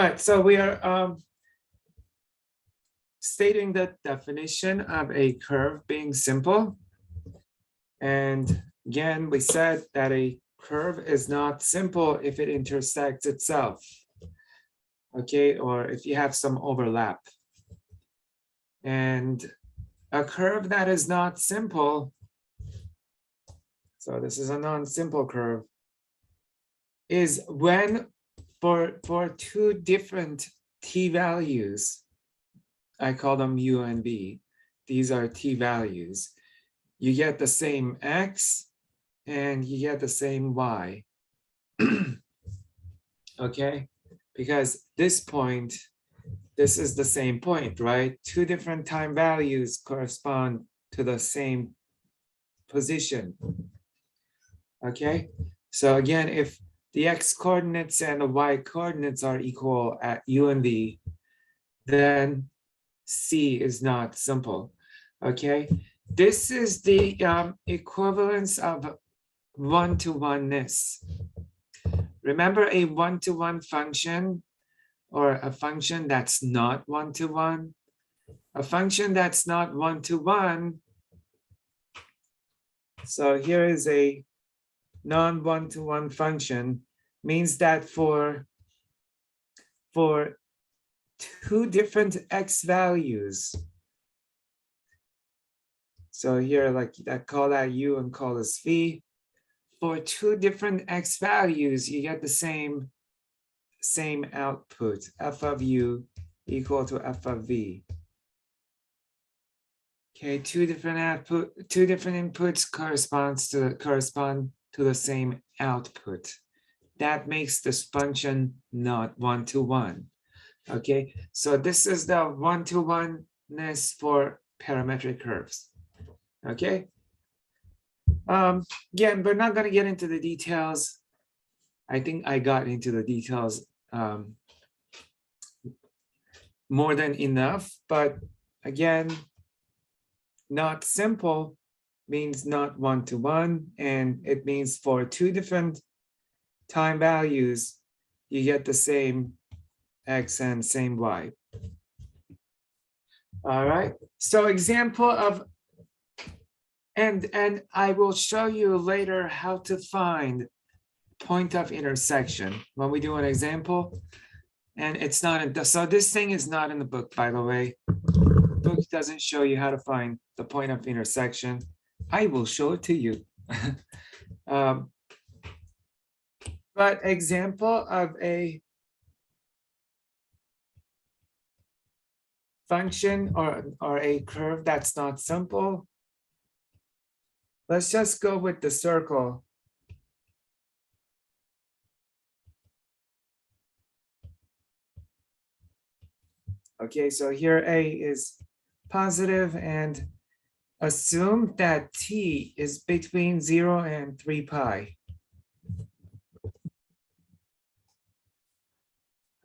All right, so we are stating the definition of a curve being simple. And again, we said that a curve is not simple if it intersects itself, okay, or if you have some overlap. And a curve that is not simple, so this is a non-simple curve, is when for two different t values, I call them u and v, these are t values, you get the same x and you get the same y. Okay, because this point, this is the same point, right? Two different time values correspond to the same position. Okay, so again, if the x coordinates and the y coordinates are equal at u and v, then C is not simple. Okay, this is the equivalence of one-to-oneness. Remember a one-to-one function or a function that's not one-to-one? A function that's not one-to-one. So here is a non-one-to-one function, means that for two different x values, so here like that, call that u and call this v, for two different x values you get the same output, f of u equal to f of v. Okay, two different inputs correspond to the same output. That makes this function not one-to-one. Okay, so this is the one-to-oneness for parametric curves. Okay. Again, we're not going to get into the details. I think I got into the details more than enough, but again, not simple means not one-to-one, and it means for two different time values, you get the same x and same y. All right, so example of, and I will show you later how to find point of intersection when we do an example. And it's not in the, so this thing is not in the book, by the way. The book doesn't show you how to find the point of intersection. I will show it to you. But example of a function or a curve that's not simple. Let's just go with the circle. Okay, so here A is positive and assume that T is between 0 and 3 pi.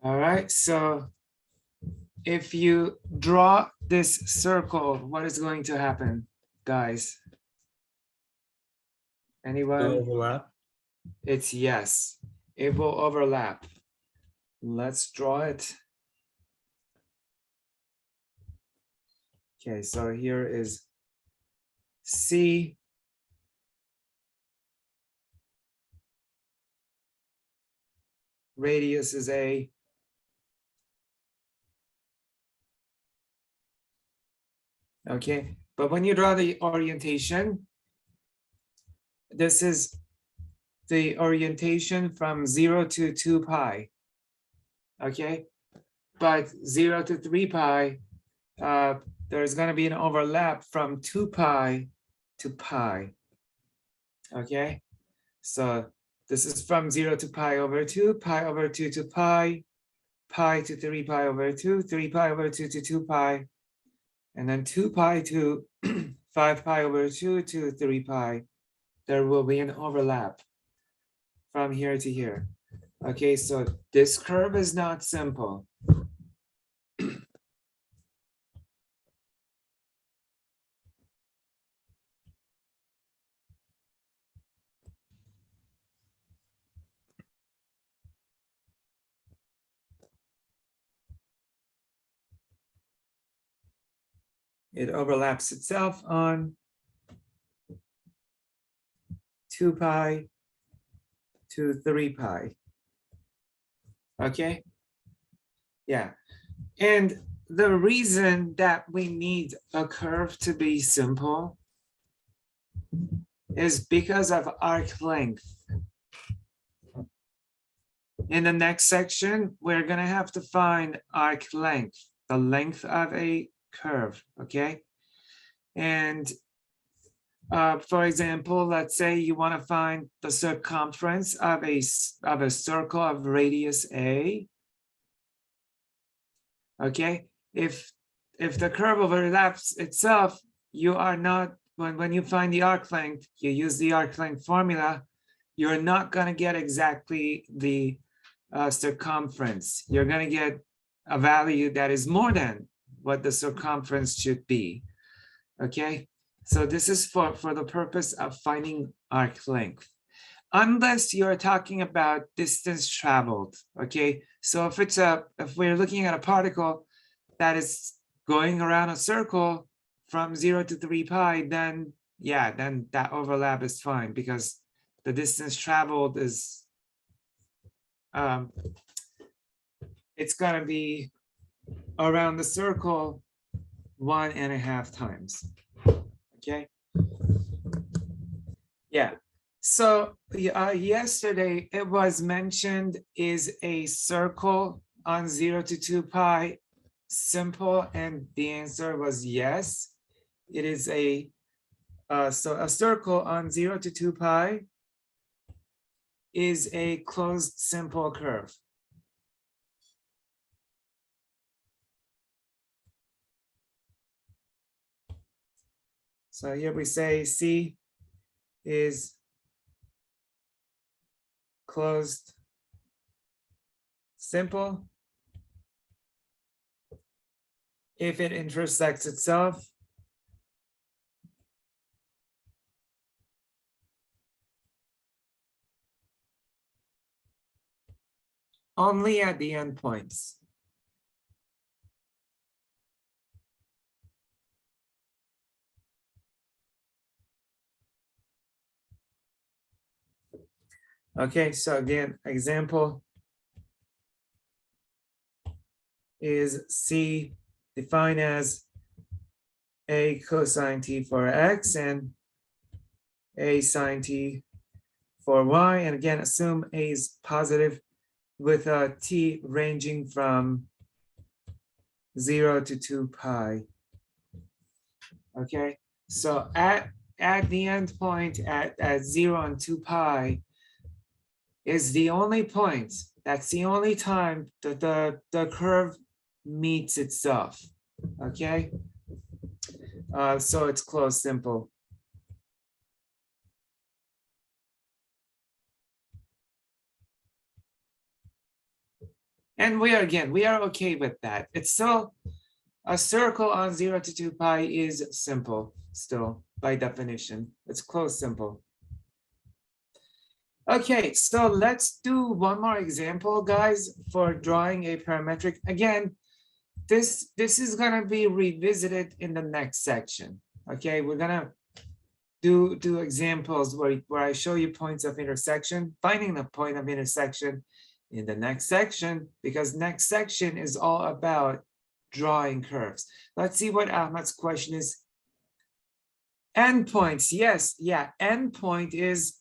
All right, so if you draw this circle, what is going to happen, guys? Anyone? Overlap. It's yes, it will overlap. Let's draw it. Okay, so here is C. Radius is A. Okay, but when you draw the orientation, this is the orientation from 0 to 2 pi. Okay, but 0 to 3 pi, there's going to be an overlap from 2 pi to pi. Okay, so this is from 0 to pi over 2, pi over 2 to pi, pi to 3 pi over 2, 3 pi over 2 to 2 pi, and then 2 pi to 5 pi over 2 to 3 pi. There will be an overlap from here to here. Okay, so this curve is not simple. It overlaps itself on 2 pi to 3 pi. Okay? Yeah. And the reason that we need a curve to be simple is because of arc length. In the next section, we're going to have to find arc length, the length of a curve, okay? And for example, let's say you want to find the circumference of a circle of radius A. Okay, if the curve overlaps itself, you are not, when you find the arc length, you use the arc length formula, you're not going to get exactly the circumference. You're going to get a value that is more than what the circumference should be. Okay, so this is for the purpose of finding arc length, unless you're talking about distance traveled. Okay, so if we're looking at a particle that is going around a circle from 0 to 3 pi, then yeah, then that overlap is fine, because the distance traveled is it's going to be around the circle 1.5 times. Okay. Yeah. So yesterday it was mentioned, is a circle on 0 to 2 pi simple? And the answer was yes. It is so a circle on 0 to 2 pi is a closed simple curve. So here we say C is closed simple if it intersects itself only at the endpoints. Okay, so again, example is C defined as A cosine t for x and A sine t for y. And again, assume A is positive with a t ranging from 0 to 2 pi. Okay, so at the end point at 0 and 2 pi is the only point, that's the only time that the curve meets itself. Okay, so it's closed simple. And we are okay with that. It's still a circle on 0 to 2 pi is simple still by definition. It's closed simple. Okay, so let's do one more example, guys, for drawing a parametric. Again, this is gonna be revisited in the next section. Okay, we're gonna do examples where I show you points of intersection, finding the point of intersection in the next section, because next section is all about drawing curves. Let's see what Ahmed's question is. Endpoints, yes, yeah, endpoint is,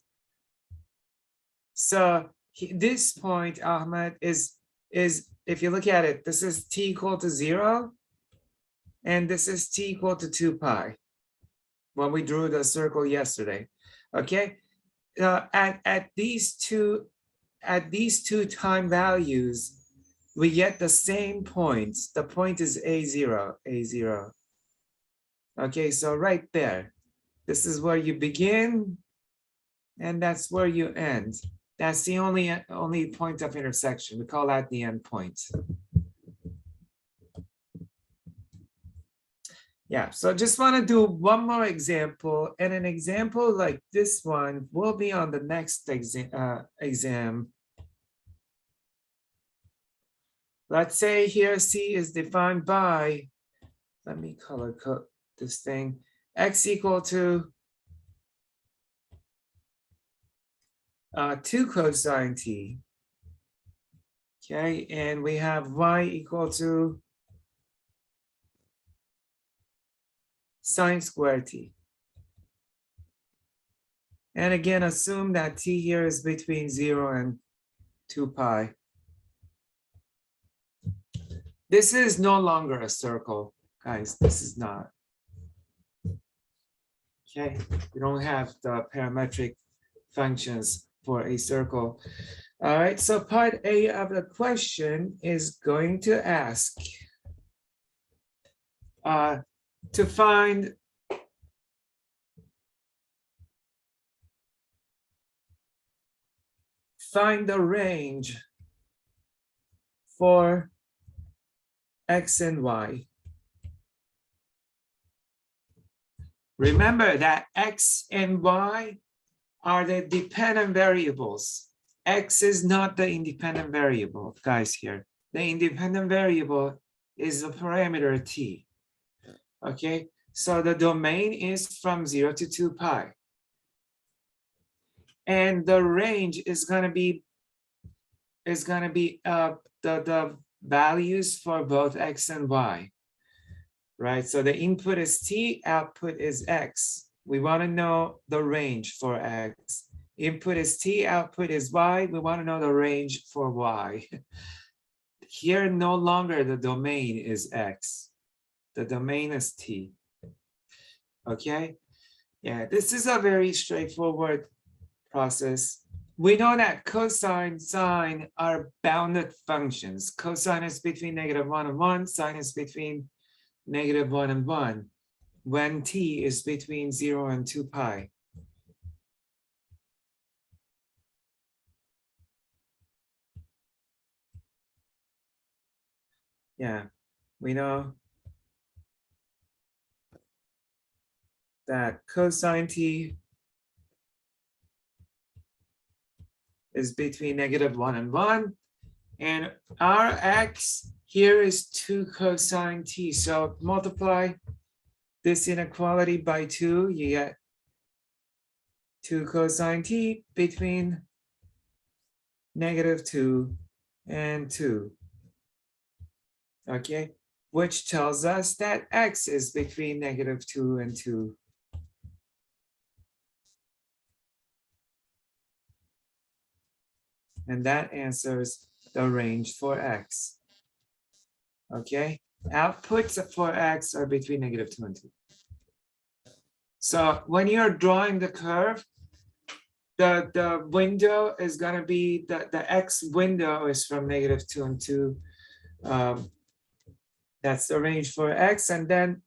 so this point, Ahmed, is if you look at it, this is t equal to 0, and this is t equal to 2 pi when we drew the circle yesterday. Okay, at these two time values, we get the same points. The point is a0. Okay, so right there, this is where you begin, and that's where you end. That's the only point of intersection. We call that the end point. Yeah, so just want to do one more example, and an example like this one will be on the next exam. Let's say here C is defined by, let me color code. this thing, x equal to 2 cosine t. Okay, and we have y equal to sine squared t. And again, assume that t here is between 0 and 2 pi. This is no longer a circle, guys. This is not. Okay, we don't have the parametric functions for a circle. All right, so part A of the question is going to ask to find the range for x and y. Remember that x and y are the dependent variables. X is not the independent variable, guys, here. The independent variable is the parameter t. Okay, so the domain is from 0 to 2 pi. And the range is gonna be the values for both x and y, right? So the input is t, output is x. We want to know the range for x. Input is t, output is y. We want to know the range for y. Here, no longer the domain is x. The domain is t. Okay? Yeah, this is a very straightforward process. We know that cosine, sine are bounded functions. Cosine is between -1 and 1. Sine is between -1 and 1. When t is between 0 and 2 pi. Yeah, we know that cosine t is between -1 and 1. And our x here is 2 cosine t. So multiply this inequality by 2, you get 2 cosine t between -2 and 2. Okay, which tells us that x is between -2 and 2. And that answers the range for x. Okay, outputs for x are between -2 and 2. So when you're drawing the curve, the window is going to be, the x window is from -2 and 2. That's the range for x. And then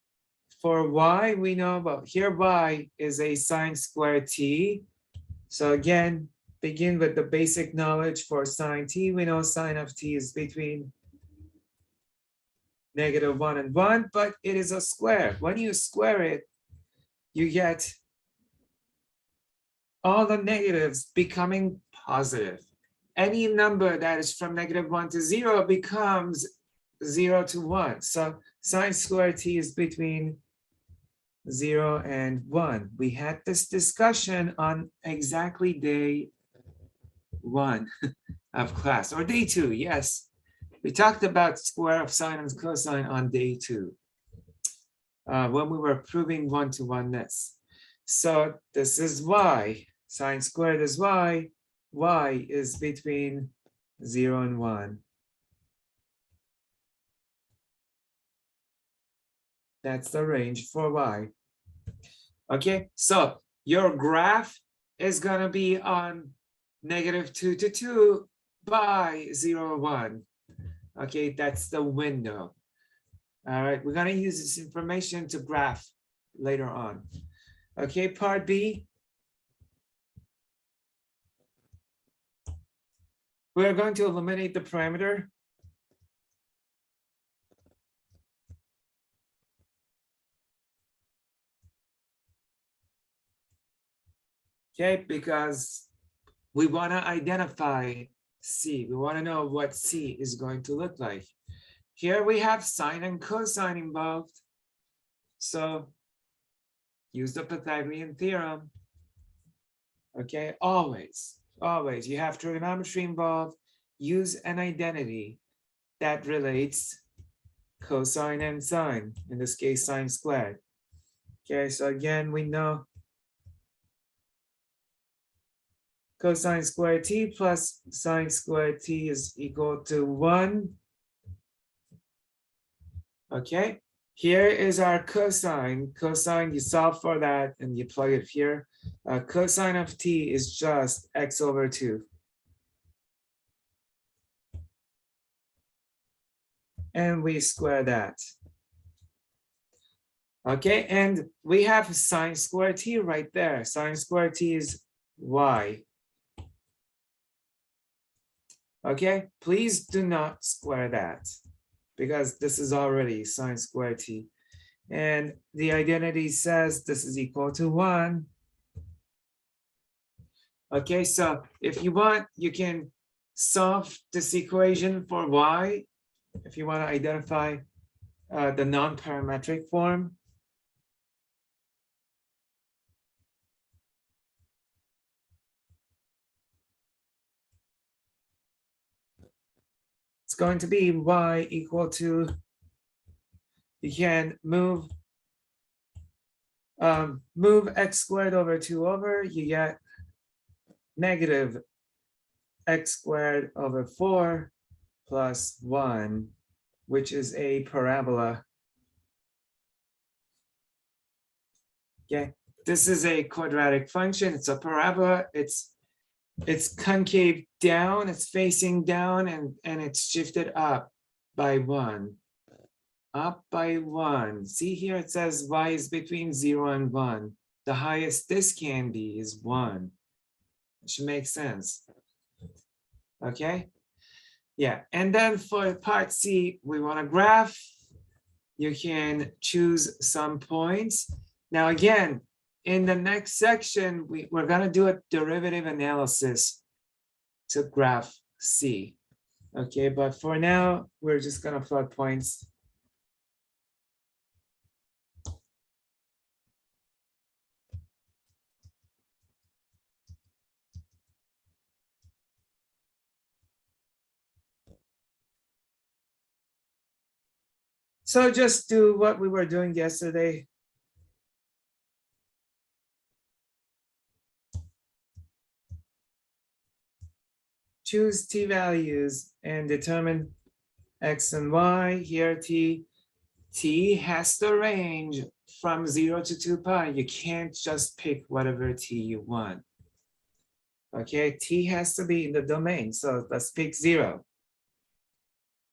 for y, we know, well, here y is a sine squared t. So again, begin with the basic knowledge for sine t. We know sine of t is between -1 and 1, but it is a square. When you square it, you get all the negatives becoming positive. Any number that is from -1 to 0 becomes 0 to 1. So sine squared t is between 0 and 1. We had this discussion on exactly day 1 of class, or day 2, yes. We talked about square of sine and cosine on day 2 when we were proving one-to-oneness. So this is y. Sine squared is y. Y is between 0 and 1. That's the range for y. Okay, so your graph is going to be on -2 to 2 by 0, 1. Okay, that's the window. All right, we're going to use this information to graph later on. Okay, part B. We're going to eliminate the parameter. Okay, because we want to identify C. We want to know what C is going to look like. Here we have sine and cosine involved. So use the Pythagorean theorem. Okay, always, always. You have trigonometry involved. Use an identity that relates cosine and sine, in this case, sine squared. Okay, so again, we know cosine squared t plus sine squared t is equal to 1. Okay, here is our cosine. Cosine, you solve for that and you plug it here. Cosine of t is just x over 2. And we square that. Okay, and we have sine squared t right there. Sine squared t is y. Okay, please do not square that because this is already sine squared t. And the identity says this is equal to 1. Okay, so if you want, you can solve this equation for y if you want to identify the non-parametric form. It's going to be y equal to, you can move x squared over 2 over, you get negative x squared over 4 plus 1, which is a parabola. Okay, this is a quadratic function. It's a parabola. It's concave down, it's facing down, and it's shifted up by 1. Up by 1. See here, it says y is between 0 and 1. The highest this can be is 1. It should make sense. Okay? Yeah, and then for part C, we want to graph. You can choose some points. Now again, in the next section, we're going to do a derivative analysis to graph C. Okay, but for now, we're just going to plot points. So just do what we were doing yesterday. Choose t values and determine x and y. Here t has the range from 0 to 2 pi. You can't just pick whatever t you want. Okay, t has to be in the domain. So let's pick 0.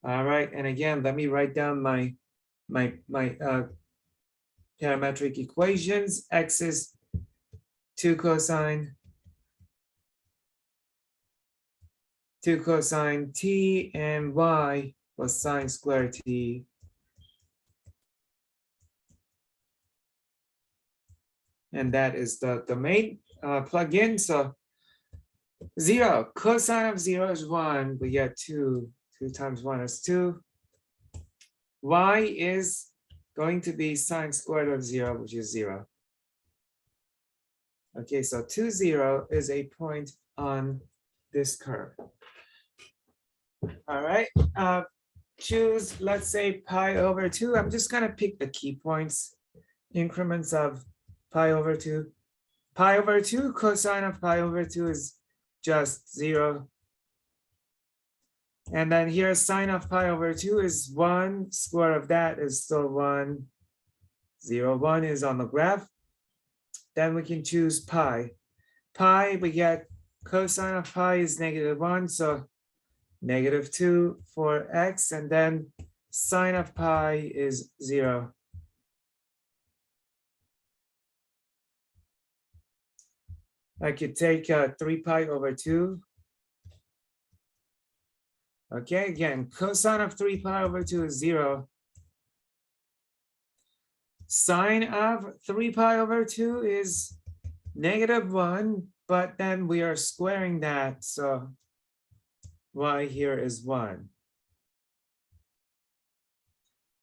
All right, and again, let me write down my parametric equations. X is 2 cosine t, and y was sine squared t. And that is the domain. Plug in, so 0, cosine of 0 is 1. We get 2. 2 times 1 is 2. Y is going to be sine squared of 0, which is 0. Okay, so 2, 0 is a point on this curve. All right, choose, let's say, pi over 2. I'm just going to pick the key points, increments of pi over 2. Pi over 2, cosine of pi over 2 is just 0. And then here, sine of pi over 2 is 1. Square of that is still 1. 0, 1 is on the graph. Then we can choose pi. Pi, we get cosine of pi is -1, so -2 for x, and then sine of pi is 0. I could take 3 pi over 2. Okay, again, cosine of 3 pi over 2 is 0. Sine of 3 pi over 2 is -1, but then we are squaring that, so y here is 1.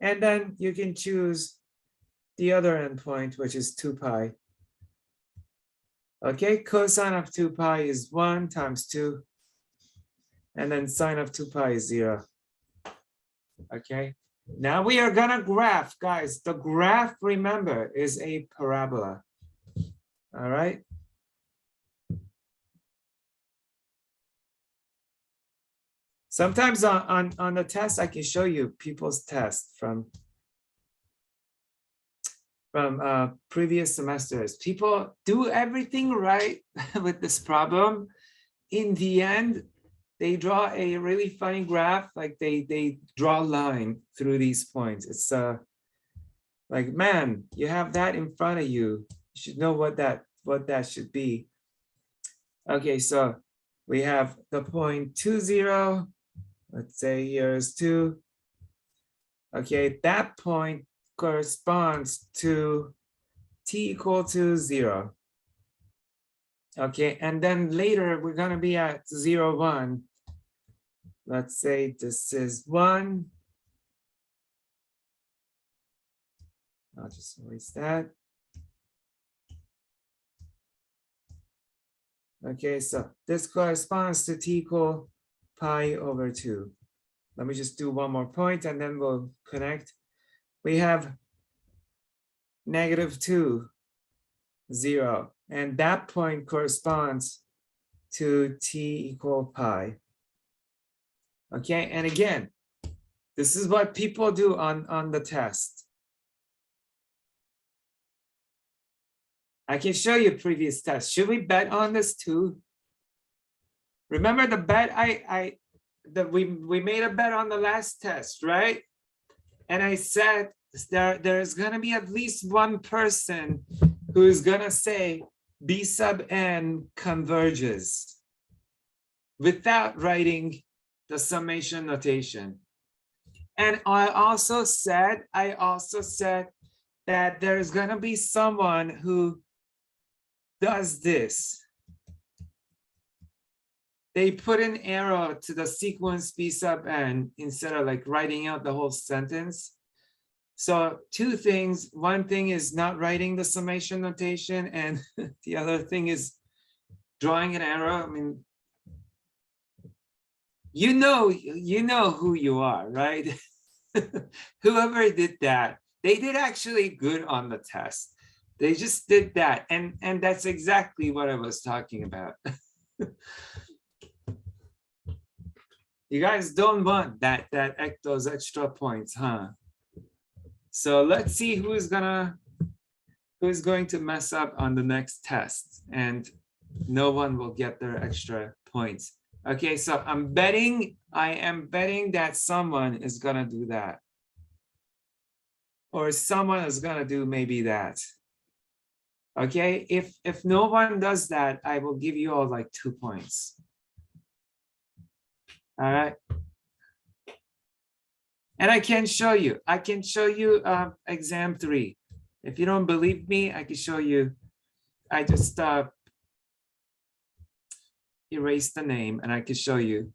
And then you can choose the other endpoint, which is 2 pi. Okay, cosine of 2 pi is 1 times 2. And then sine of 2 pi is 0. Okay, now we are gonna graph, guys. The graph, remember, is a parabola. All right. Sometimes on the test, I can show you people's test from previous semesters. People do everything right with this problem. In the end, they draw a really funny graph, like they draw a line through these points. It's like, man, you have that in front of you. You should know what that should be. Okay, so we have the point 2, 0. Let's say here's 2. Okay, that point corresponds to t equal to 0. Okay, and then later we're gonna be at 0, 1. Let's say this is 1. I'll just erase that. Okay, so this corresponds to t equal pi over 2. Let me just do one more point and then we'll connect. We have -2, 0, and that point corresponds to t equal pi. Okay, and again, this is what people do on the test. I can show you previous tests. Should we bet on this too? Remember the bet we made a bet on the last test, right? And I said there's gonna be at least one person who is gonna say B sub n converges without writing the summation notation. And I also said that there's gonna be someone who does this. They put an arrow to the sequence B sub n instead of like writing out the whole sentence. So two things. One thing is not writing the summation notation, and the other thing is drawing an arrow. I mean, you know who you are, right? Whoever did that, they did actually good on the test. They just did that, and that's exactly what I was talking about. You guys don't want those extra points, huh? So let's see who's going to mess up on the next test, and no one will get their extra points. Okay, so I am betting that someone is gonna do that, or someone is gonna do maybe that. Okay, if no one does that, I will give you all like 2 points. All right. And I can show you exam 3. If you don't believe me, I can show you. I just erase the name and I can show you.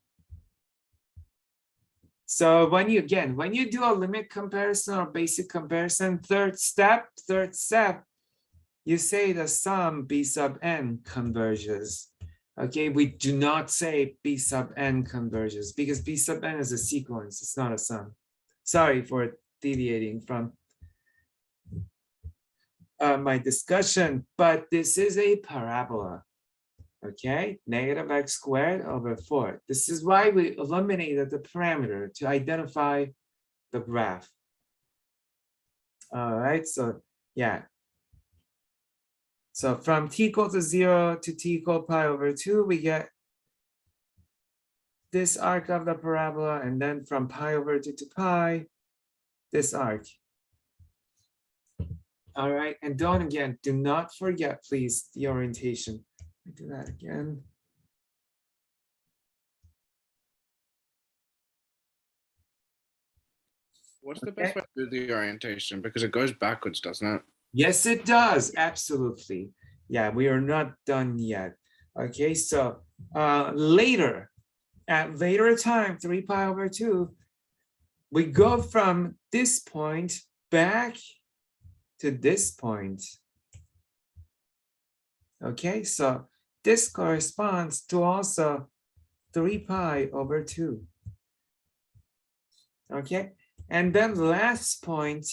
So when you do a limit comparison or basic comparison, third step, you say the sum B sub n converges. Okay, we do not say B sub n converges because B sub n is a sequence, it's not a sum. Sorry for deviating from my discussion, but this is a parabola. Okay, -x squared over 4. This is why we eliminated the parameter to identify the graph. All right, so yeah. So from t equal to 0 to t equal pi over 2, we get this arc of the parabola, and then from pi over 2 to pi, this arc. All right, and do not forget, please, the orientation. Let me do that again. What's the best way to do the orientation? Because it goes backwards, doesn't it? Yes, it does. Absolutely. Yeah, we are not done yet. Okay, so later, at later time, 3 pi over 2, we go from this point back to this point. Okay, so this corresponds to also 3 pi over 2. Okay, and then the last point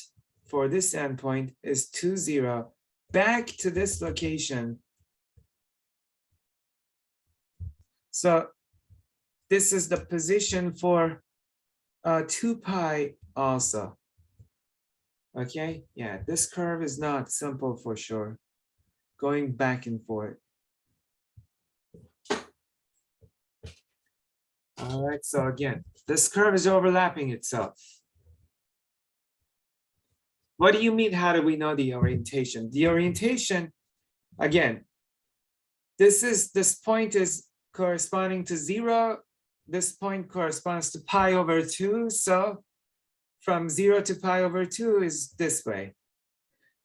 for this endpoint is 2, 0, back to this location. So this is the position for 2 pi also. Okay, yeah, this curve is not simple for sure, going back and forth. All right, so again, this curve is overlapping itself. What do you mean, how do we know the orientation? The orientation, again, this point is corresponding to 0. This point corresponds to pi over 2. So from 0 to pi over 2 is this way.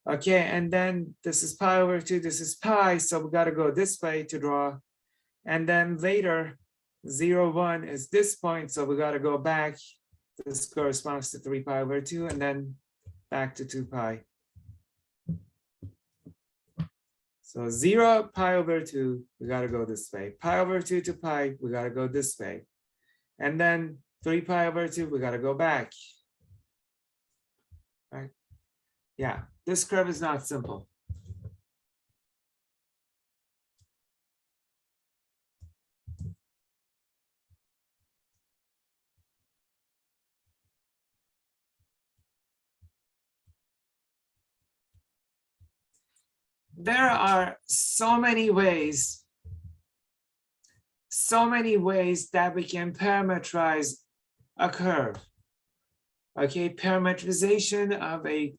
Okay, and then this is pi over 2, this is pi, so we got to go this way to draw. And then later, 0, 1 is this point, so we got to go back. This corresponds to 3 pi over 2, and then back to 2 pi. So 0 pi over 2, we got to go this way. Pi over 2 to pi, we got to go this way. And then 3 pi over 2, we got to go back. Right? Yeah, this curve is not simple. There are so many ways that we can parametrize a curve. Okay, parametrization of a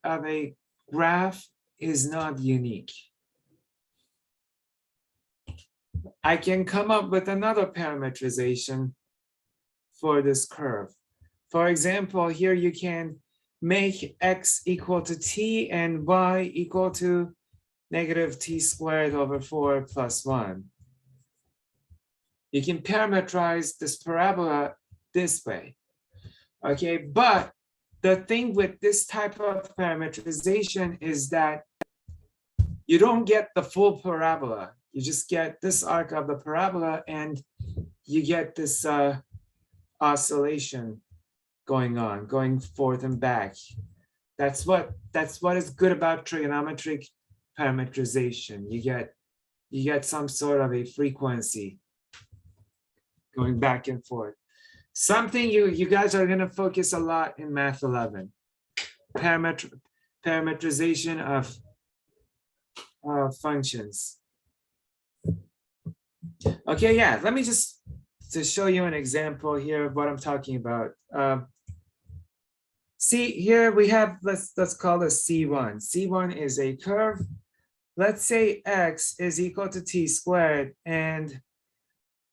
graph is not unique. I can come up with another parametrization for this curve. For example, here you can make x equal to t and y equal to negative t squared over 4 plus 1. You can parametrize this parabola this way. Okay, but the thing with this type of parametrization is that you don't get the full parabola. You just get this arc of the parabola and you get this oscillation going forth and back. That's what is good about trigonometric parametrization. You get some sort of a frequency going back and forth. Something you guys are going to focus a lot in Math 11, parametrization of functions. Okay, yeah, let me just to show you an example here of what I'm talking about. See, here we have, let's call this C1. C1 is a curve. Let's say x is equal to t squared and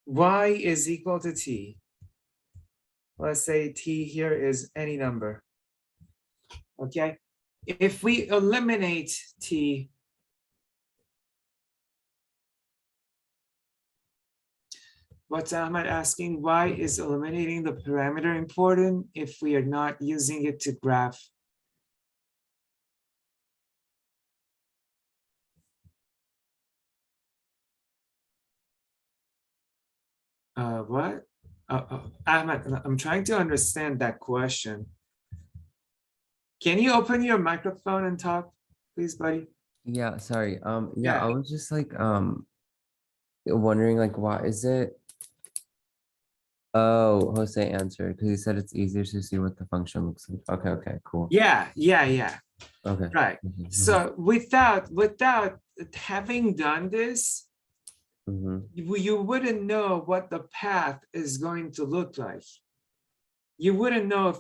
y is equal to t. Let's say t here is any number. Okay, if we eliminate t, what's Ahmed asking? Why is eliminating the parameter important if we are not using it to graph? What? Ahmed, I'm trying to understand that question. Can you open your microphone and talk, please, buddy? Yeah, sorry. Yeah. I was just like wondering like why is it? Oh, Jose answered because he said it's easier to see what the function looks like. Okay, cool. Yeah. Okay. Right. So without having done this, you wouldn't know what the path is going to look like. You wouldn't know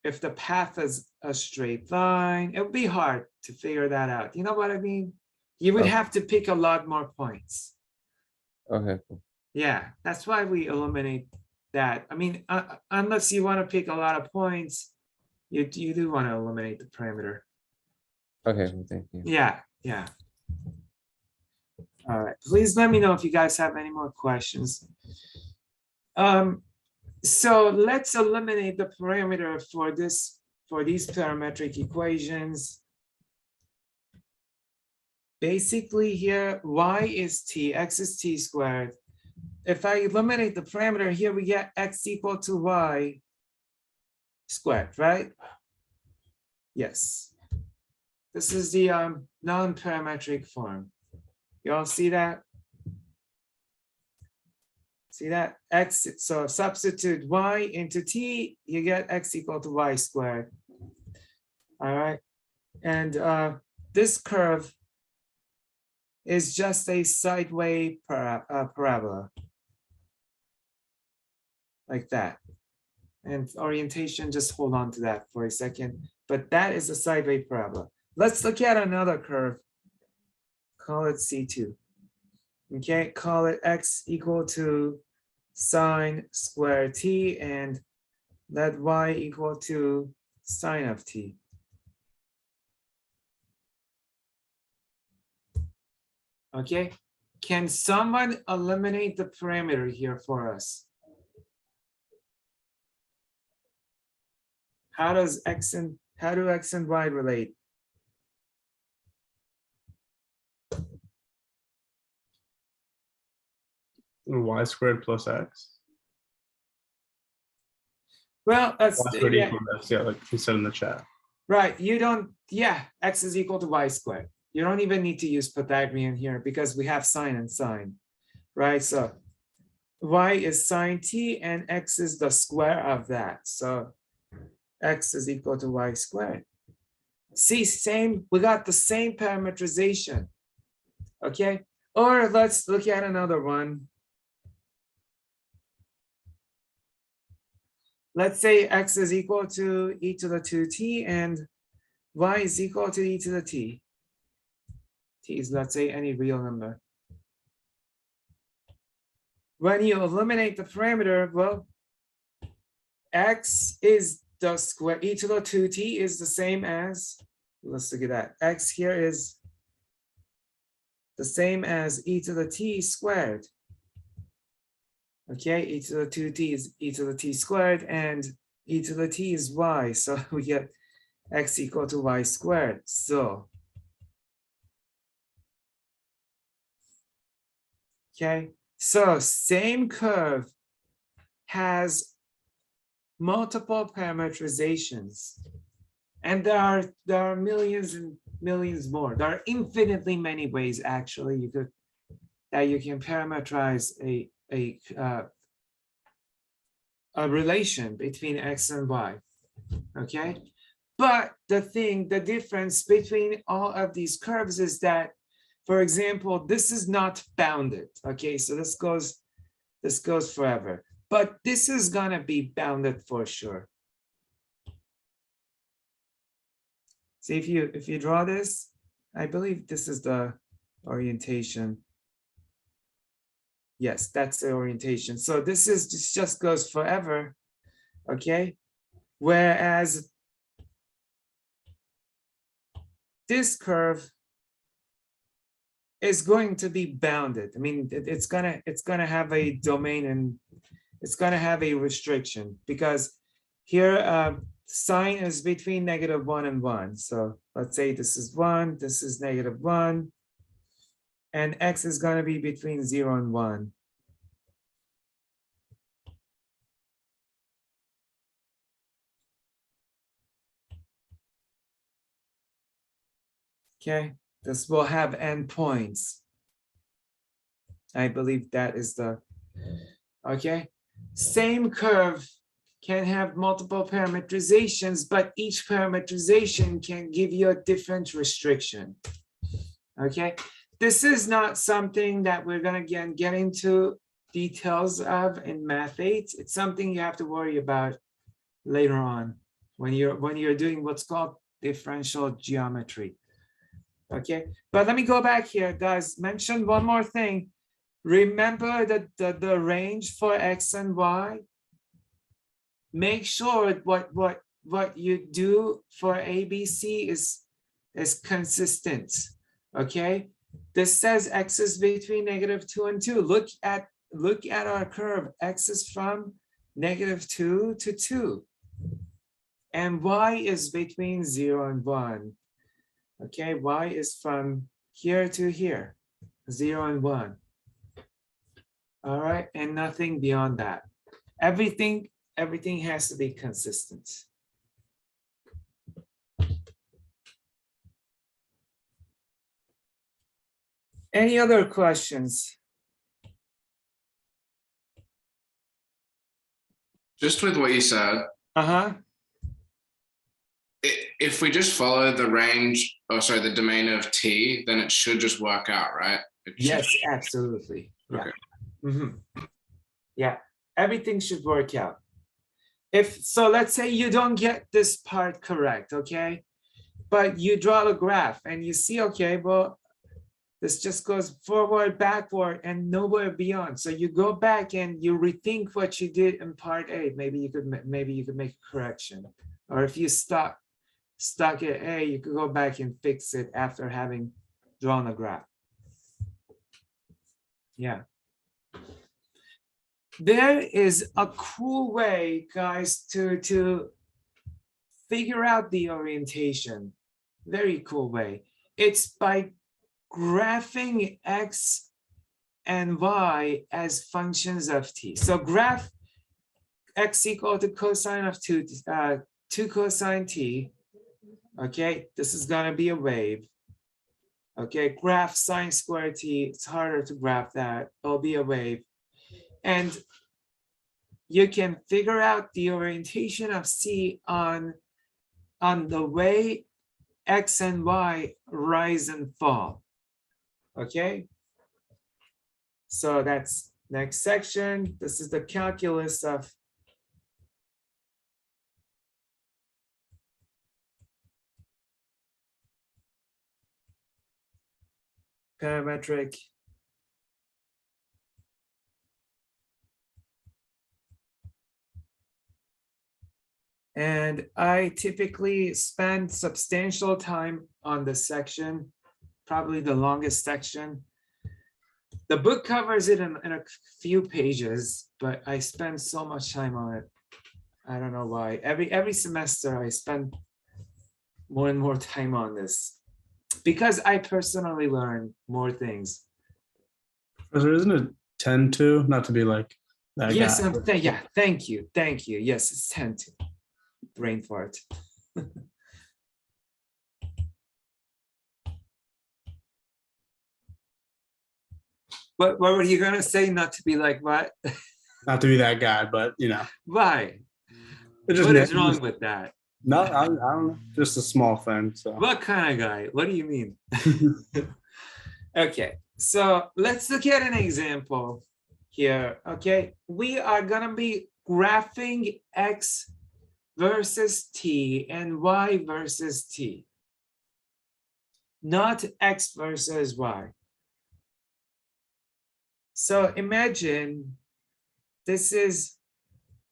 if the path is a straight line. It would be hard to figure that out. You know what I mean? You would have to pick a lot more points. Okay, cool. Yeah, that's why we eliminate that. I mean, unless you want to pick a lot of points, you do want to eliminate the parameter. Okay, well, thank you. Yeah. All right, please let me know if you guys have any more questions. So let's eliminate the parameter for these parametric equations. basically here, y is t, x is t squared. If I eliminate the parameter here, we get x equal to y squared, right? Yes. This is the non-parametric form. You all see that? See that? X, so substitute y into t, you get x equal to y squared. All right. And this curve is just a sideways parabola. Like that. And orientation, just hold on to that for a second. But that is a sideways parabola. Let's look at another curve. Call it C2. Okay, call it x equal to sine square t and let y equal to sine of t. Okay, can someone eliminate the parameter here for us? How do x and y relate? Y squared plus X. Well, that's Y squared yeah, equal to X, yeah, like you said in the chat. right. You don't, yeah, x is equal to y squared. You don't even need to use Pythagorean here because we have sine and sine, right? So y is sine t and x is the square of that. So x is equal to y squared. See, same, we got the same parametrization. Okay, or let's look at another one. Let's say x is equal to e to the 2t and y is equal to e to the t. T is, let's say, any real number. When you eliminate the parameter, well, x is the square, e to the 2t is the same as, let's look at that. X here is the same as e to the t squared. Okay, e to the 2t is e to the t squared and e to the t is y. So we get x equal to y squared. So, okay, so same curve has multiple parametrizations. And there are millions and millions more. There are infinitely many ways actually you can parameterize a relation between x and y. Okay, but the difference between all of these curves is that, for example, this is not bounded. Okay, so this goes forever, but this is gonna be bounded for sure. See, if you draw this, I believe this is the orientation. Yes, that's the orientation. So this just goes forever. Okay, whereas this curve is going to be bounded. I mean, it's gonna have a domain and it's gonna have a restriction because here sine is between -1 and 1. So let's say this is 1, this is -1, and x is gonna be between 0 and 1. Okay, this will have endpoints. I believe that is the, okay. Same curve can have multiple parametrizations, but each parametrization can give you a different restriction. Okay, this is not something that we're gonna get into details of in Math 8. It's something you have to worry about later on when you're doing what's called differential geometry. Okay, but let me go back here, guys. Mention one more thing. Remember that the range for x and y. Make sure what you do for ABC is consistent. Okay, this says x is between -2 and 2. Look at our curve. X is from -2 to 2, and y is between 0 and 1. Okay, y is from here to here, 0 and 1. All right, and nothing beyond that. Everything has to be consistent. Any other questions? Just with what you said, Uh-huh. if we just follow the range, or sorry, the domain of T, then it should just work out, right? It should- Yes, absolutely. Yeah. Okay. Mhm. Yeah, everything should work out. If so, let's say you don't get this part correct, okay? But you draw the graph and you see, okay, well, this just goes forward, backward, and nowhere beyond. So you go back and you rethink what you did in part A. Maybe you could make a correction. Or if you stuck at A, you could go back and fix it after having drawn a graph. Yeah. There is a cool way, guys, to figure out the orientation. Very cool way. It's by graphing X and Y as functions of T. So graph X equal to cosine of 2 cosine T. Okay, this is gonna be a wave. Okay, graph sine squared T, it's harder to graph that, it'll be a wave. And you can figure out the orientation of C on the way X and Y rise and fall. Okay, so that's next section. This is the calculus of parametric and I typically spend substantial time on this section, probably the longest section. The book covers it in a few pages, but I spend so much time on it. I don't know why. Every semester I spend more and more time on this because I personally learn more things. Professor, isn't it 10-2? Not to be like that Yes, guy. yeah, thank you. Yes, it's 10 to brain fart. What were you gonna say? Not to be like what? Not to be that guy, but you know. Why? It just What is wrong with that? No, I don't know. Just a small thing. So What kind of guy? What do you mean? Okay, so let's look at an example here. Okay, we are gonna be graphing X versus T and Y versus T, not X versus Y. So imagine this is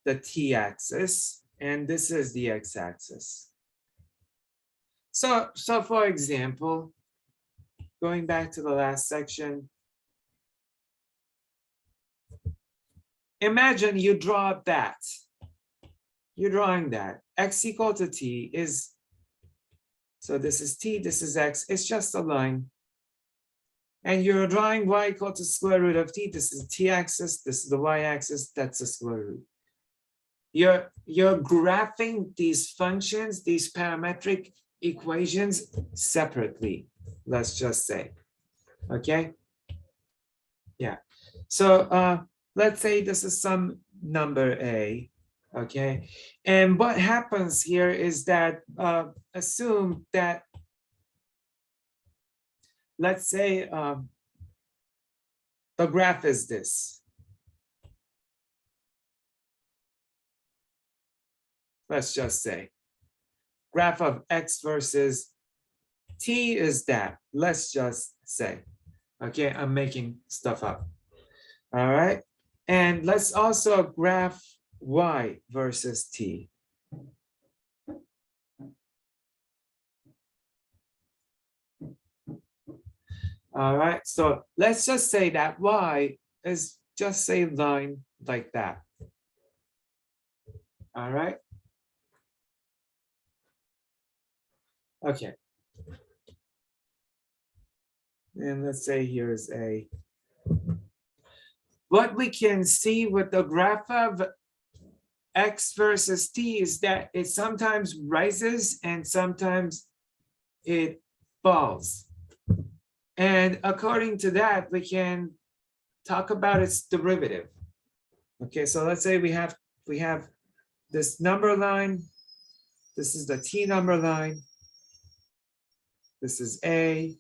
the T-axis and this is the X-axis. So for example, going back to the last section, imagine you draw that. You're drawing that. X equal to T is, so this is T, this is X, it's just a line. And you're drawing Y equal to square root of T. This is the T-axis, this is the Y-axis, that's the square root. You're graphing these functions, these parametric equations separately, let's just say. Okay? Yeah. So let's say this is some number A. Okay. And what happens here is that assume that, let's say the graph is this. Let's just say graph of X versus T is that. Let's just say. Okay, I'm making stuff up. All right. And let's also graph Y versus T. All right, so let's just say that Y is just a line like that. All right. Okay. And let's say here's A. What we can see with the graph of X versus T is that it sometimes rises and sometimes it falls. And according to that, we can talk about its derivative. Okay, so let's say we have this number line. This is the T number line. This is A.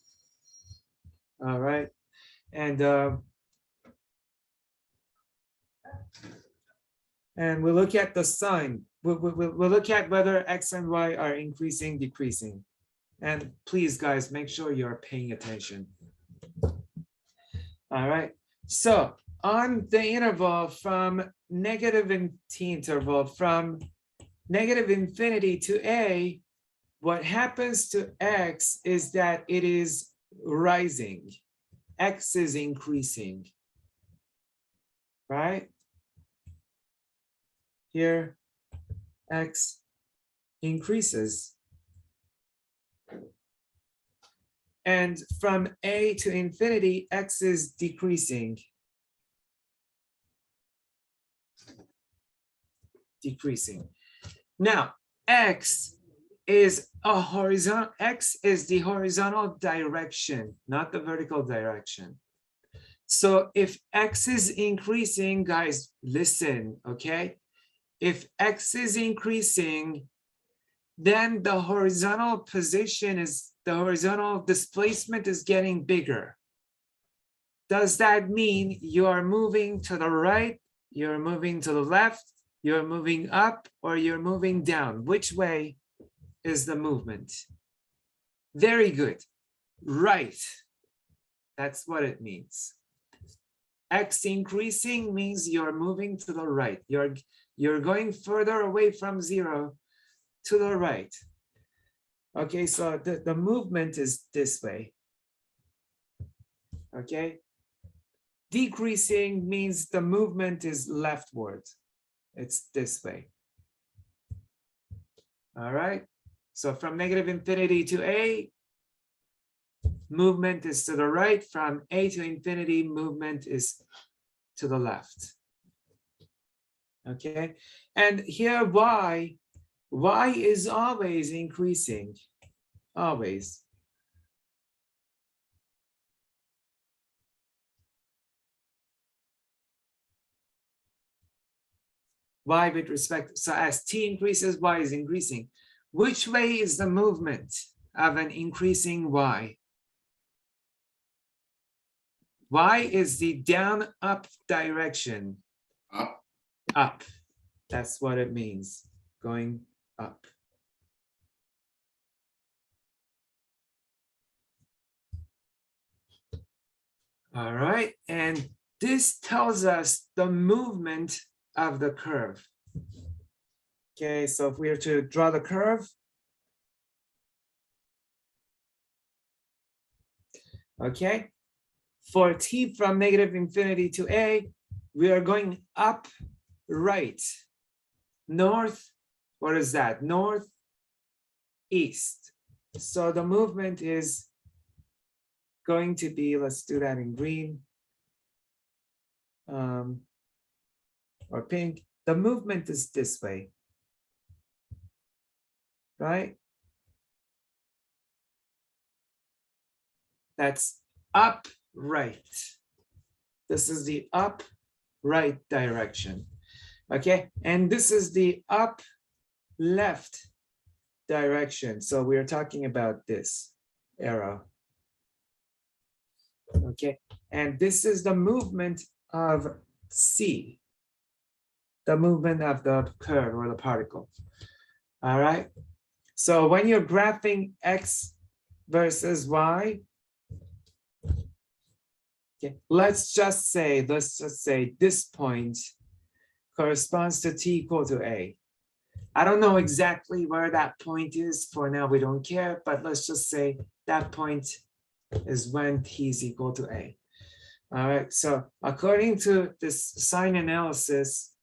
All right. And we look at the sign. We'll look at whether X and Y are increasing, decreasing. And please, guys, make sure you're paying attention. All right. So on the interval from negative in T interval from negative infinity to A, what happens to X is that it is rising. X is increasing, right? Here, X increases. And from A to infinity, X is decreasing. Decreasing. Now, X is a horizontal, X is the horizontal direction, not the vertical direction. So if X is increasing, guys, listen, okay? If X is increasing, then the horizontal position is, the horizontal displacement is getting bigger. Does that mean you are moving to the right, you're moving to the left, you're moving up, or you're moving down? Which way is the movement? Very good. Right. That's what it means. X increasing means you're moving to the right. You're going further away from zero to the right. Okay, so the movement is this way. Okay. Decreasing means the movement is leftward. It's this way. All right. So from negative infinity to A, movement is to the right. From A to infinity, movement is to the left. Okay. And here Y is always increasing. Always. Y with respect, so as T increases, Y is increasing. Which way is the movement of an increasing Y? Y is the down up direction. Up. Up. That's what it means. Going up. All right. And this tells us the movement of the curve. Okay, so if we were to draw the curve, okay, for T from negative infinity to A, we are going up, right, north, what is that? North, east. So the movement is going to be, let's do that in green or pink. The movement is this way, right? That's up, right. This is the up, right direction. Okay, and this is the up, left direction. So we're talking about this arrow. Okay, and this is the movement of C, the movement of the curve or the particle. All right, so when you're graphing X versus Y, okay, let's just say this point corresponds to T equal to A. I don't know exactly where that point is. For now, we don't care, but let's just say that point is when T is equal to A. All right, so according to this sign analysis,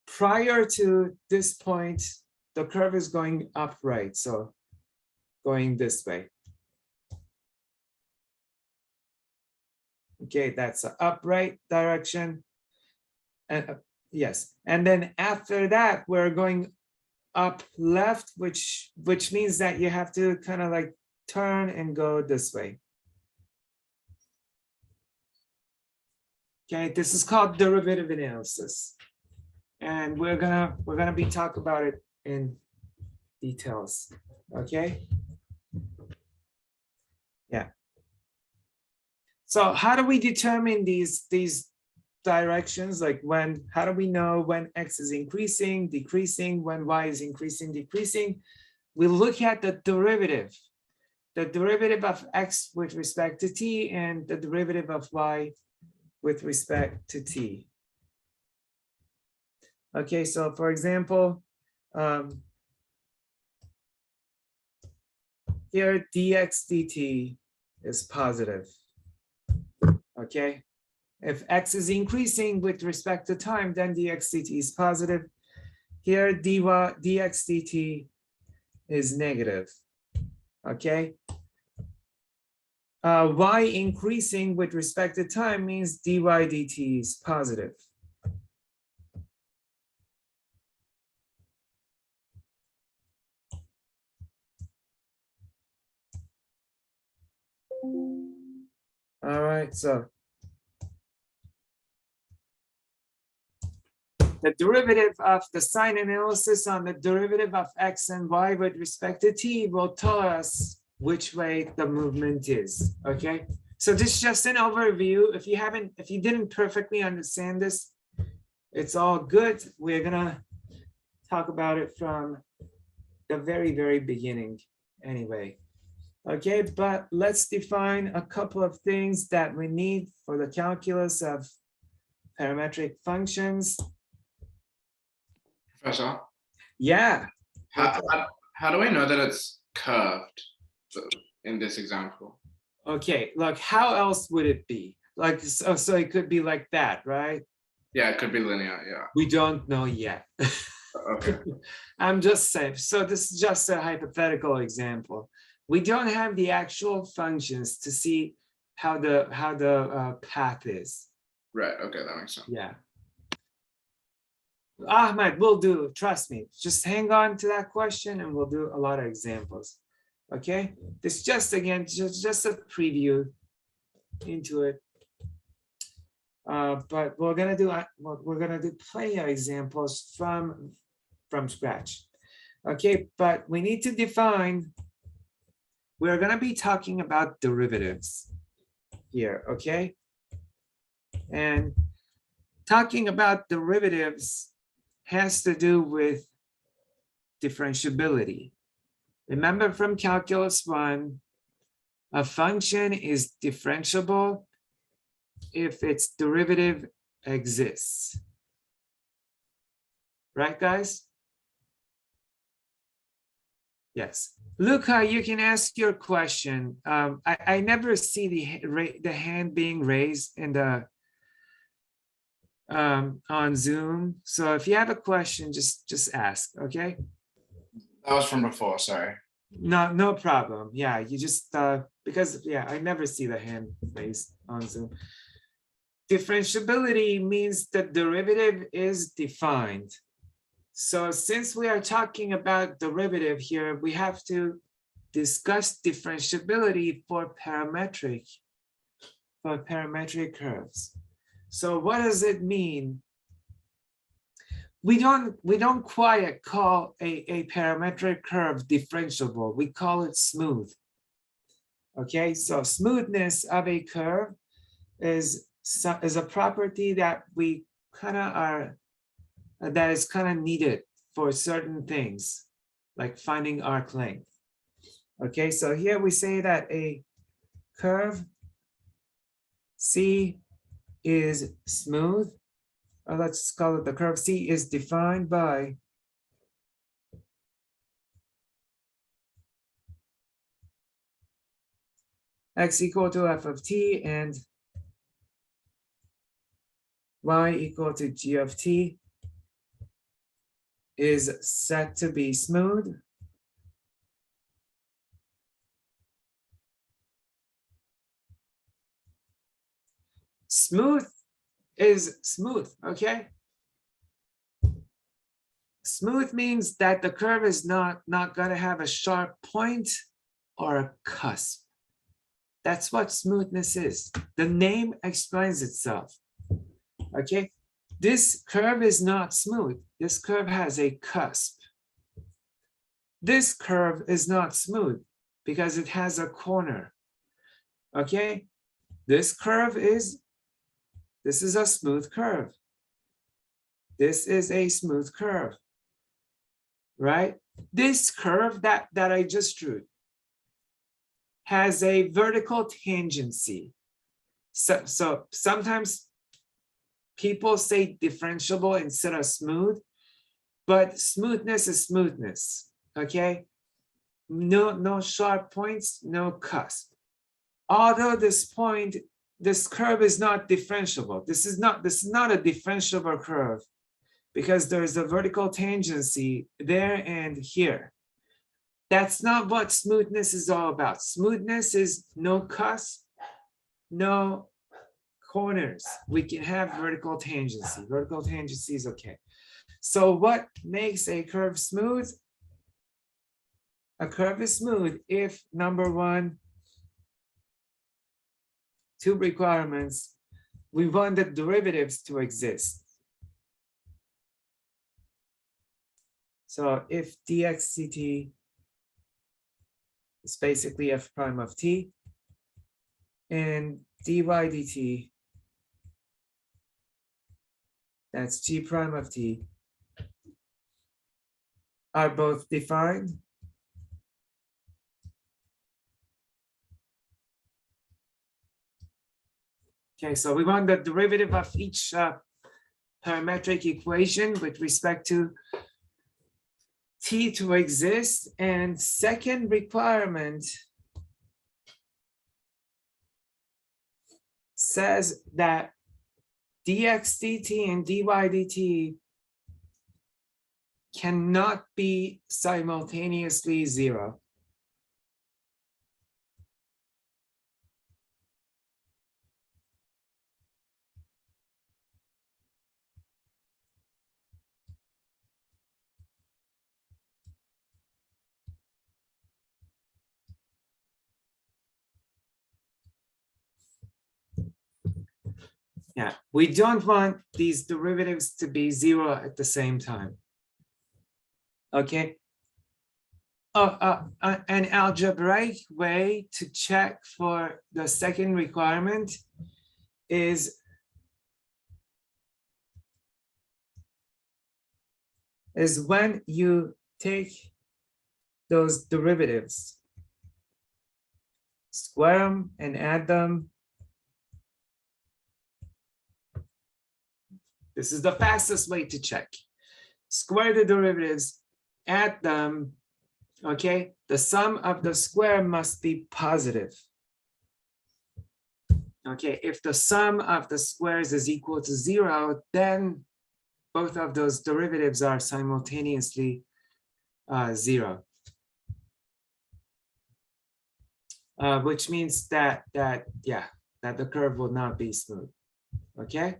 prior to this point, the curve is going upright, so going this way. Okay, that's the upright direction. And yes, and then after that, we're going up left, which means that you have to kind of like turn and go this way. Okay, this is called derivative analysis. And we're gonna be talk about it in details. Okay. Yeah. So how do we determine these directions? Like how do we know when x is increasing, decreasing, when y is increasing, decreasing? We look at the derivative of x with respect to t and the derivative of y with respect to t. Okay, so for example, here dx dt is positive. Okay, if x is increasing with respect to time, then dx dt is positive. Here dx dt is negative. Okay. Y increasing with respect to time means dy dt is positive. All right, so the derivative of the sign analysis on the derivative of x and y with respect to t will tell us which way the movement is. Okay, so this is just an overview. If you didn't perfectly understand this, it's all good. We're gonna talk about it from the very beginning anyway. Okay, but let's define a couple of things that we need for the calculus of parametric functions. Professor, Yeah. how do I know that it's curved in this example? Okay, look, how else would it be? Like, so it could be like that, right? Yeah, it could be linear, yeah. We don't know yet. Okay. I'm just saying, so this is just a hypothetical example. We don't have the actual functions to see how the path is. Right, okay, that makes sense. Yeah. Ahmed, we'll do, trust me. Just hang on to that question and we'll do a lot of examples. Okay, this just again, just a preview into it. But we're gonna do plenty of examples from scratch. Okay, but we need to define, we're gonna be talking about derivatives here, okay? And talking about derivatives has to do with differentiability. Remember from calculus 1, a function is differentiable if its derivative exists. Right, guys? Yes. Luca, you can ask your question. I never see the hand being raised in the on Zoom. So if you have a question, just ask, okay? That was from before, sorry. No problem. Yeah, you just because yeah, I never see the hand raised on Zoom. Differentiability means the derivative is defined. So since we are talking about derivative here, we have to discuss differentiability for parametric curves. So what does it mean? We don't quite call a parametric curve differentiable. We call it smooth. Okay, so smoothness of a curve is a property that we kind of are, that is kind of needed for certain things, like finding arc length. Okay, so here we say that a curve C is smooth, or let's call it the curve C is defined by x equal to f of t and y equal to g of t is set to be smooth. Smooth is smooth, okay? Smooth means that the curve is not gonna have a sharp point or a cusp. That's what smoothness is. The name explains itself, okay? This curve is not smooth. This curve has a cusp. This curve is not smooth because it has a corner, okay? This is a smooth curve. This is a smooth curve, right? This curve that I just drew has a vertical tangency. So sometimes people say differentiable instead of smooth, but smoothness is smoothness, okay? No sharp points, no cusp. Although this curve is not differentiable. This is not a differentiable curve because there's a vertical tangency there and here. That's not what smoothness is all about. Smoothness is no cusp, no corners. We can have vertical tangency. Vertical tangency is okay. So what makes a curve smooth? A curve is smooth if, number one, two requirements, we want the derivatives to exist. So if dx dt is basically f prime of t, and dy dt, that's g prime of t, are both defined, okay, so we want the derivative of each parametric equation with respect to t to exist. And second requirement says that dx dt and dy dt cannot be simultaneously zero. Yeah, we don't want these derivatives to be zero at the same time. Okay. An algebraic way to check for the second requirement is when you take those derivatives, square them and add them. This is the fastest way to check. Square the derivatives, add them, okay? The sum of the square must be positive. Okay, if the sum of the squares is equal to 0, then both of those derivatives are simultaneously 0. Which means that the curve will not be smooth, okay?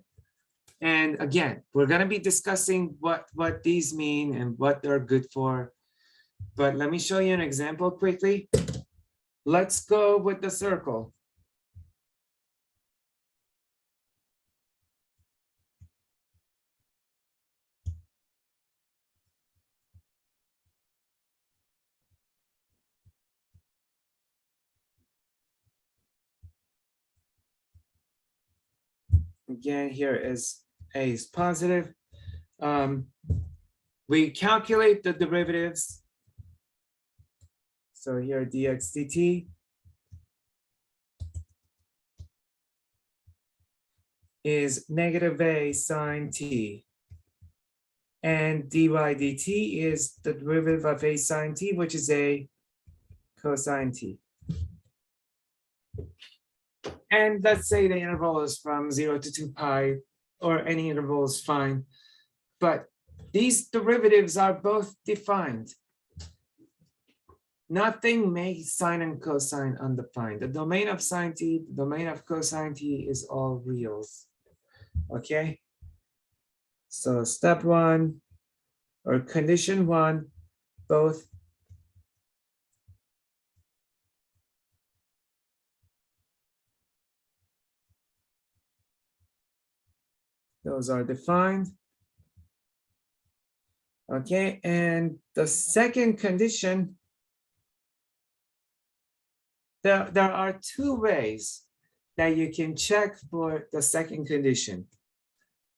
And again, we're going to be discussing what these mean and what they're good for. But let me show you an example quickly. Let's go with the circle. Again, here is a is positive. We calculate the derivatives. So here dx dt is negative a sine t. And dy dt is the derivative of a sine t, which is a cosine t. And let's say the interval is from 0 to 2 pi, or any interval is fine. But these derivatives are both defined. nothing makes sine and cosine undefined. The domain of sine t, the domain of cosine t is all reals. Okay. So step one or condition one, both those are defined. Okay, and the second condition, there are two ways that you can check for the second condition.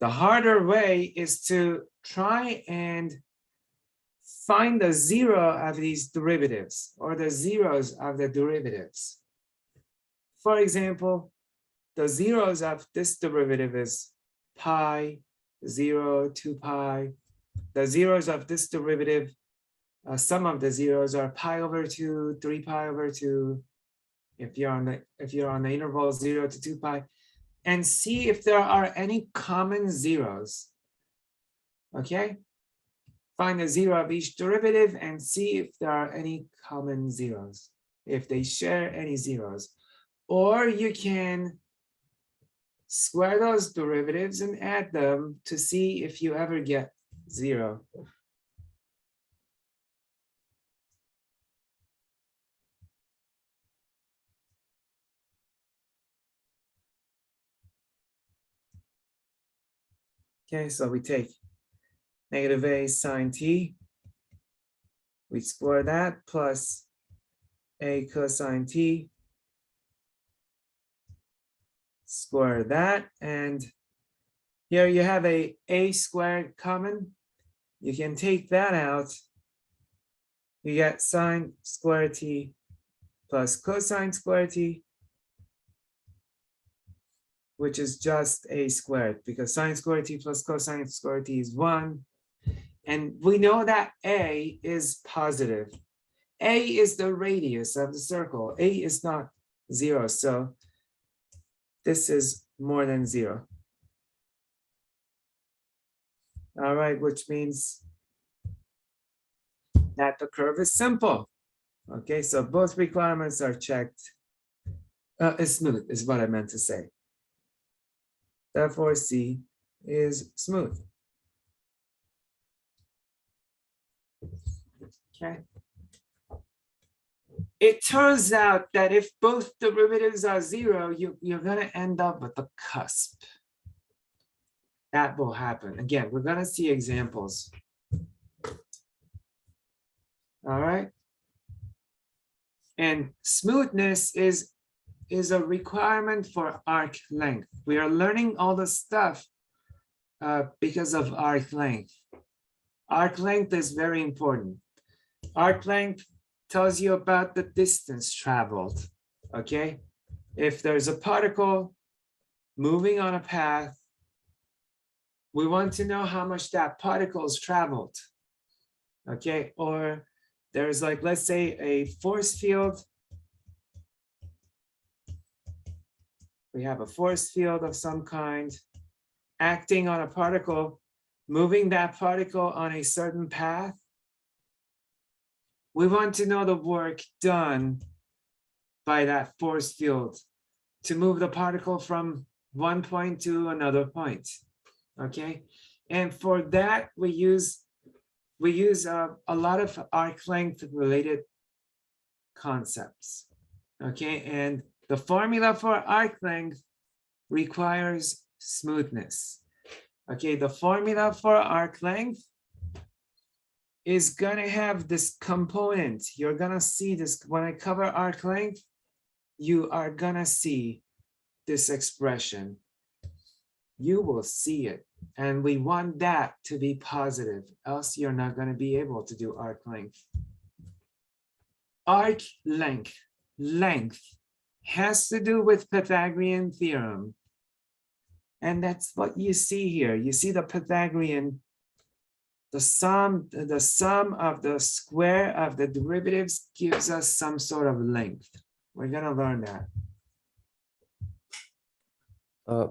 The harder way is to try and find the zero of these derivatives or the zeros of the derivatives. For example, the zeros of this derivative is pi, 0, 2 pi. The zeros of this derivative, some of the zeros are pi over 2, 3 pi over 2. If you're on the interval 0 to 2 pi, and see if there are any common zeros. Okay, find the zero of each derivative and see if there are any common zeros, if they share any zeros. Or you can square those derivatives and add them to see if you ever get 0. Okay, so we take negative a sine t, we square that plus a cosine t, square that, and here you have a squared common. You can take that out. You get sine square t plus cosine square t, which is just a squared, because sine square t plus cosine square t is 1. And we know that a is positive. A is the radius of the circle. A is not 0, so this is more than 0. All right, which means that the curve is simple. Okay, so both requirements are checked. It's smooth, is what I meant to say. Therefore, C is smooth. Okay. It turns out that if both derivatives are 0, you're going to end up with a cusp. That will happen. Again, we're going to see examples. All right. And smoothness is a requirement for arc length. We are learning all the stuff because of arc length. Arc length is very important. Arc length tells you about the distance traveled. Okay. If there's a particle moving on a path, we want to know how much that particle is traveled. Okay. Or there's like, let's say a force field. We have a force field of some kind acting on a particle, moving that particle on a certain path. We want to know the work done by that force field to move the particle from one point to another point. Okay, and for that we use a lot of arc length related concepts. Okay, and the formula for arc length requires smoothness. Okay, the formula for arc length is gonna have this component. You're gonna see this when I cover arc length, you are gonna see this expression. You will see it. And we want that to be positive, else you're not gonna be able to do arc length. Arc length has to do with Pythagorean theorem. And that's what you see here. You see the Pythagorean, the sum of the square of the derivatives gives us some sort of length. We're gonna learn that.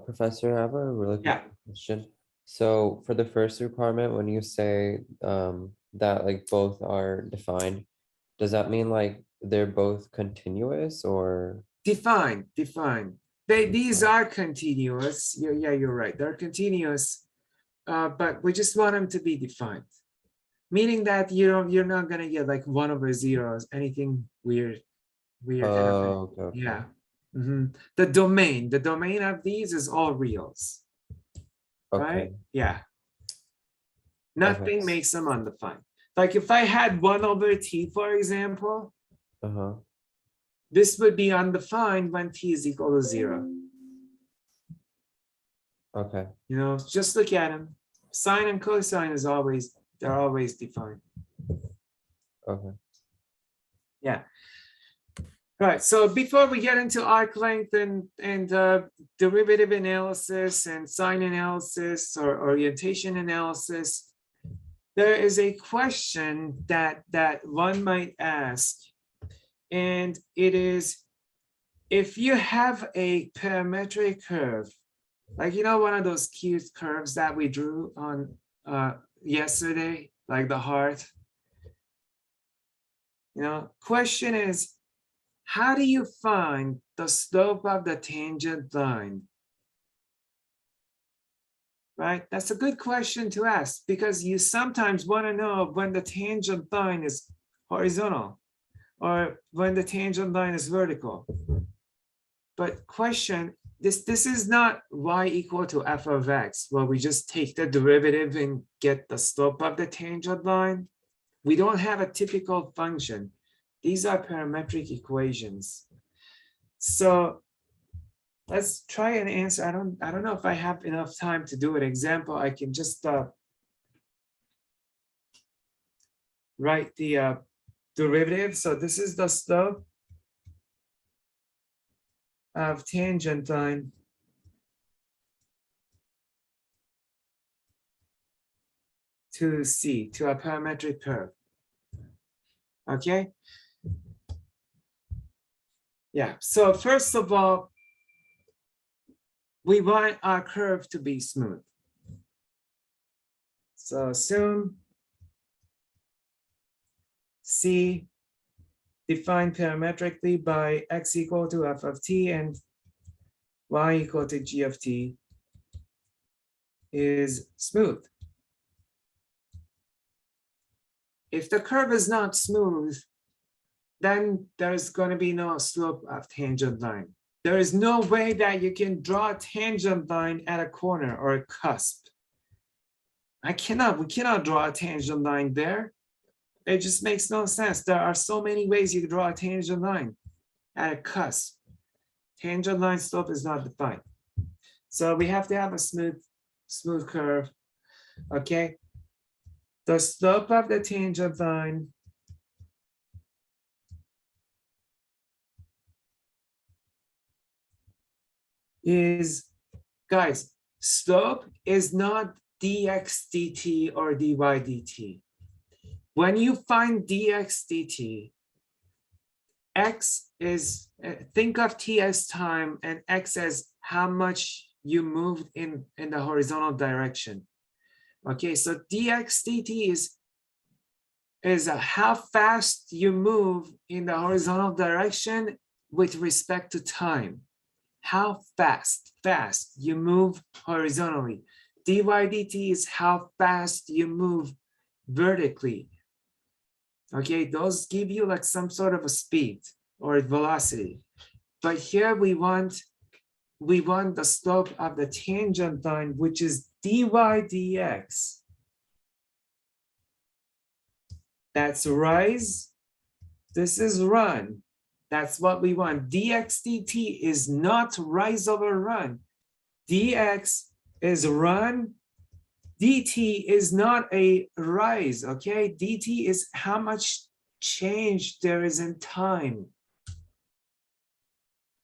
Professor, I have a really quick Yeah. question. So for the first requirement, when you say that like both are defined, Does that mean like they're both continuous or? Define. These are continuous. Yeah, you're right. They're continuous, but we just want them to be defined. Meaning that you're not gonna get like 1/0, anything weird happening. Oh, okay. Yeah. The domain of these is all reals, Okay. right? Yeah. Nothing Okay. makes them undefined. Like if I had 1/t, for example, Uh-huh. this would be undefined when t is equal to 0. Okay. You know, just look at them. Sine and cosine they're always defined. Okay. Yeah. Right. So before we get into arc length and derivative analysis and sign analysis or orientation analysis, there is a question that one might ask, and it is, if you have a parametric curve, like one of those cute curves that we drew on yesterday, like the heart. Question is, how do you find the slope of the tangent line? Right? That's a good question to ask, because you sometimes want to know when the tangent line is horizontal or when the tangent line is vertical. But question, this is not y equal to f of x, where we just take the derivative and get the slope of the tangent line. We don't have a typical function. These are parametric equations. So let's try and answer. I don't know if I have enough time to do an example. I can just write the derivative. So this is the slope of tangent line to C, to a parametric curve. Okay. Yeah, so first of all, we want our curve to be smooth. So assume C defined parametrically by x equal to f of t and y equal to g of t is smooth. If the curve is not smooth, then there's going to be no slope of tangent line. There is no way that you can draw a tangent line at a corner or a cusp. We cannot draw a tangent line there. It just makes no sense. There are so many ways you can draw a tangent line at a cusp. Tangent line slope is not defined. So we have to have a smooth curve. Okay. The slope of the tangent line is, guys, slope is not dx dt or dy dt. When you find dx dt, x is, think of t as time and x as how much you moved in the horizontal direction. Okay, so dx dt is how fast you move in the horizontal direction with respect to time. How fast you move horizontally. Dy dt is how fast you move vertically. Okay, those give you like some sort of a speed or velocity. But here we want the slope of the tangent line, which is dy dx. That's rise. This is run. That's what we want. Dx dt is not rise over run. Dx is run. Dt is not a rise, okay? Dt is how much change there is in time.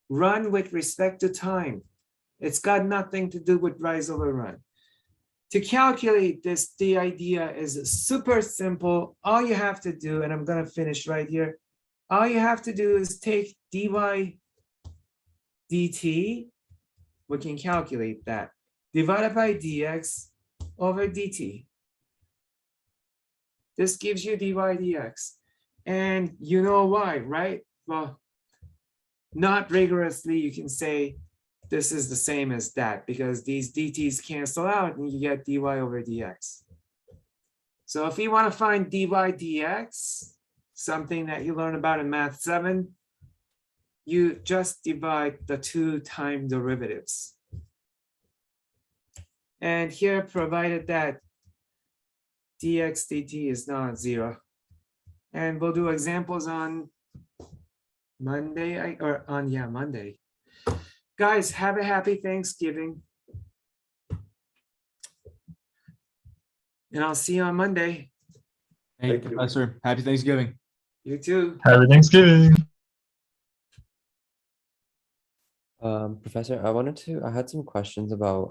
Run with respect to time. It's got nothing to do with rise over run. To calculate this, the idea is super simple. All you have to do, and I'm going to finish right here. All you have to do is take dy dt. We can calculate that. Divided by dx over dt. This gives you dy dx. And you know why, right? Well, not rigorously, you can say this is the same as that because these dt's cancel out and you get dy over dx. So if you want to find dy dx, something that you learn about in math 7, you just divide the 2 time derivatives. And here, provided that dx dt is not 0. And we'll do examples on Monday, Monday. Guys, have a happy Thanksgiving. And I'll see you on Monday. Hey, Thank you. Professor, happy Thanksgiving. You too. Happy Thanksgiving. Professor, I had some questions about